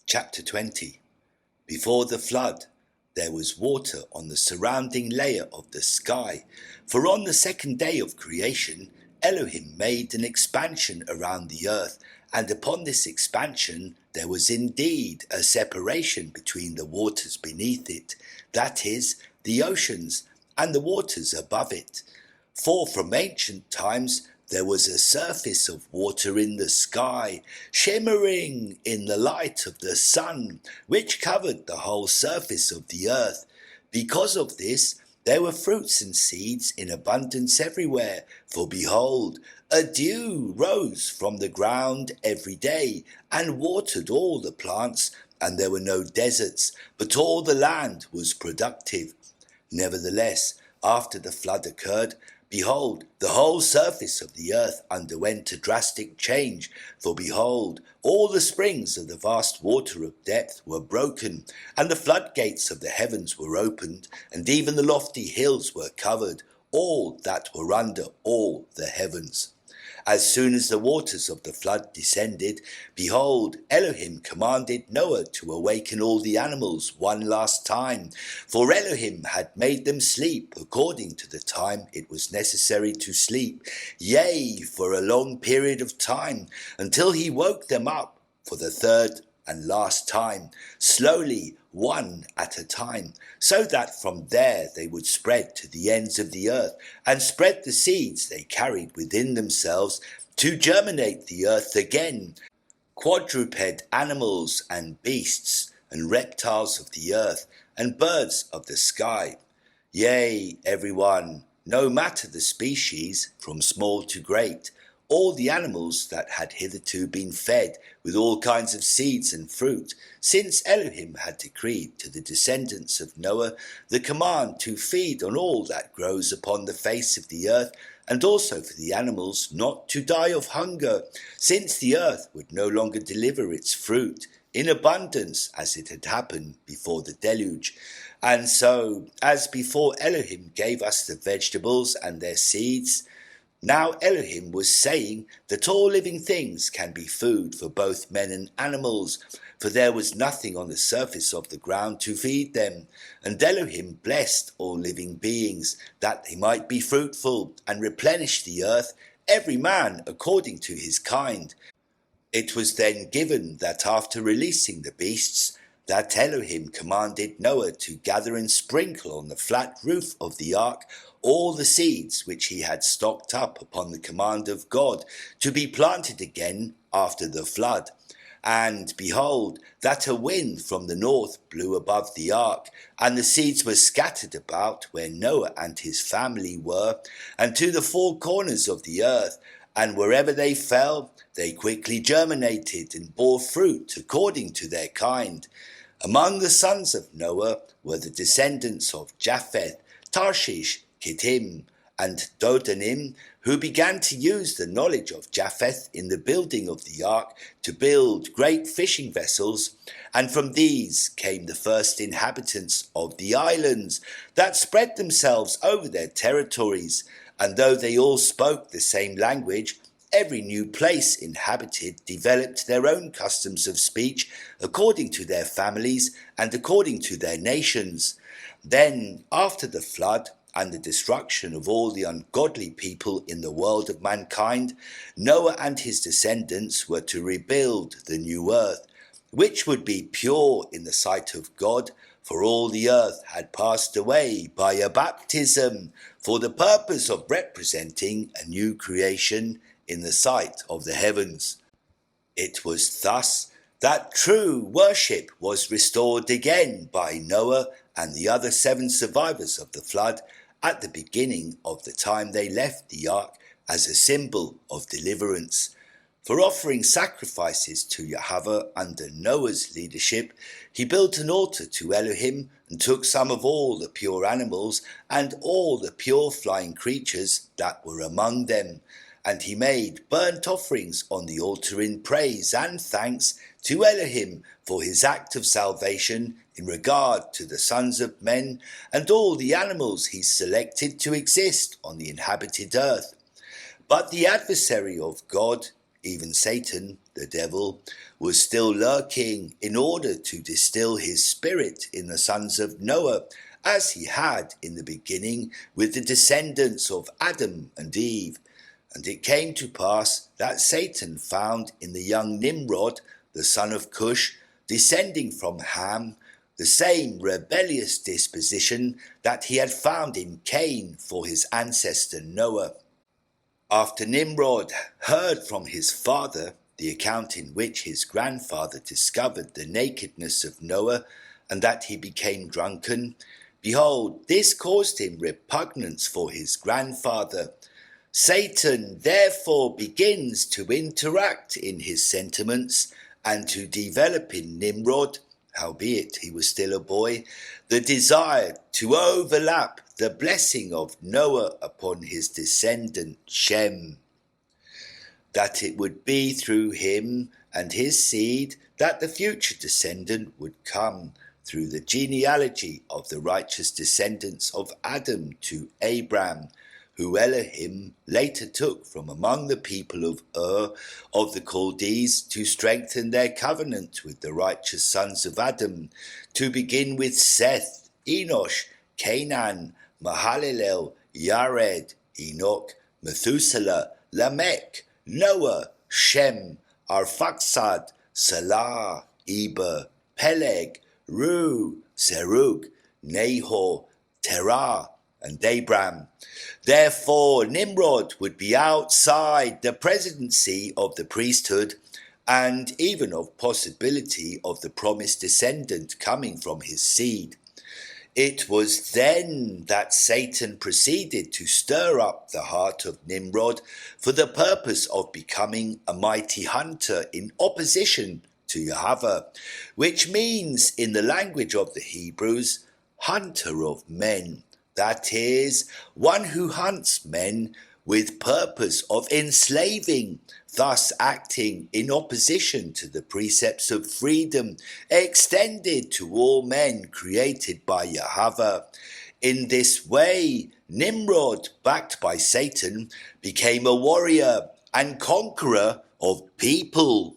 Chapter 20. Before the flood, there was water on the surrounding layer of the sky, for on the second day of creation, Elohim made an expansion around the earth, and upon this expansion there was indeed a separation between the waters beneath it, that is, the oceans, and the waters above it. For from ancient times there was a surface of water in the sky, shimmering in the light of the sun, which covered the whole surface of the earth. Because of this, there were fruits and seeds in abundance everywhere, for behold, a dew rose from the ground every day, and watered all the plants, and there were no deserts, but all the land was productive. Nevertheless, after the flood occurred, behold, the whole surface of the earth underwent a drastic change, for behold, all the springs of the vast water of depth were broken, and the floodgates of the heavens were opened, and even the lofty hills were covered, all that were under all the heavens. As soon as the waters of the flood descended, behold, Elohim commanded Noah to awaken all the animals one last time, for Elohim had made them sleep according to the time it was necessary to sleep, yea, for a long period of time, until he woke them up for the third and last time, slowly, one at a time, so that from there they would spread to the ends of the earth, and spread the seeds they carried within themselves to germinate the earth again, quadruped animals and beasts, and reptiles of the earth, and birds of the sky. Yea, everyone, no matter the species, from small to great, all the animals that had hitherto been fed with all kinds of seeds and fruit, since Elohim had decreed to the descendants of Noah the command to feed on all that grows upon the face of the earth, and also for the animals not to die of hunger, since the earth would no longer deliver its fruit in abundance as it had happened before the deluge. And so, as before Elohim gave us the vegetables and their seeds, now Elohim was saying that all living things can be food for both men and animals, for there was nothing on the surface of the ground to feed them. And Elohim blessed all living beings, that they might be fruitful and replenish the earth, every man according to his kind. It was then given that after releasing the beasts, that Elohim commanded Noah to gather and sprinkle on the flat roof of the ark all the seeds which he had stocked up upon the command of God, to be planted again after the flood. And behold, that a wind from the north blew above the ark, and the seeds were scattered about where Noah and his family were, and to the four corners of the earth, and wherever they fell, they quickly germinated and bore fruit according to their kind. Among the sons of Noah were the descendants of Japheth, Tarshish, Kittim, and Dodanim, who began to use the knowledge of Japheth in the building of the ark to build great fishing vessels, and from these came the first inhabitants of the islands that spread themselves over their territories, and though they all spoke the same language, every new place inhabited developed their own customs of speech according to their families and according to their nations. Then, after the flood, and the destruction of all the ungodly people in the world of mankind, Noah and his descendants were to rebuild the new earth, which would be pure in the sight of God, for all the earth had passed away by a baptism, for the purpose of representing a new creation in the sight of the heavens. It was thus that true worship was restored again by Noah and the other 7 survivors of the flood at the beginning of the time they left the ark as a symbol of deliverance. For offering sacrifices to Yahweh under Noah's leadership, he built an altar to Elohim and took some of all the pure animals and all the pure flying creatures that were among them. And he made burnt offerings on the altar in praise and thanks to Elohim for his act of salvation in regard to the sons of men and all the animals he selected to exist on the inhabited earth. But the adversary of God Even Satan, the devil, was still lurking in order to distill his spirit in the sons of Noah, as he had in the beginning with the descendants of Adam and Eve. And it came to pass that Satan found in the young Nimrod, the son of Cush, descending from Ham, the same rebellious disposition that he had found in Cain for his ancestor Noah. After Nimrod heard from his father the account in which his grandfather discovered the nakedness of Noah, and that he became drunken, behold, this caused him repugnance for his grandfather. Satan therefore begins to interact in his sentiments and to develop in Nimrod, howbeit he was still a boy, the desire to overlap the blessing of Noah upon his descendant Shem, that it would be through him and his seed that the future descendant would come, through the genealogy of the righteous descendants of Adam to Abram, who Elohim later took from among the people of Ur of the Chaldees to strengthen their covenant with the righteous sons of Adam, to begin with Seth, Enosh, Canaan, Mahalalel, Yared, Enoch, Methuselah, Lamech, Noah, Shem, Arphaxad, Salah, Eber, Peleg, Ru, Serug, Nahor, Terah, and Abram. Therefore, Nimrod would be outside the presidency of the priesthood and even of possibility of the promised descendant coming from his seed. It was then that Satan proceeded to stir up the heart of Nimrod for the purpose of becoming a mighty hunter in opposition to Yahweh, which means in the language of the Hebrews, hunter of men. That is, one who hunts men with purpose of enslaving, thus acting in opposition to the precepts of freedom extended to all men created by Yahweh. In this way, Nimrod, backed by Satan, became a warrior and conqueror of people.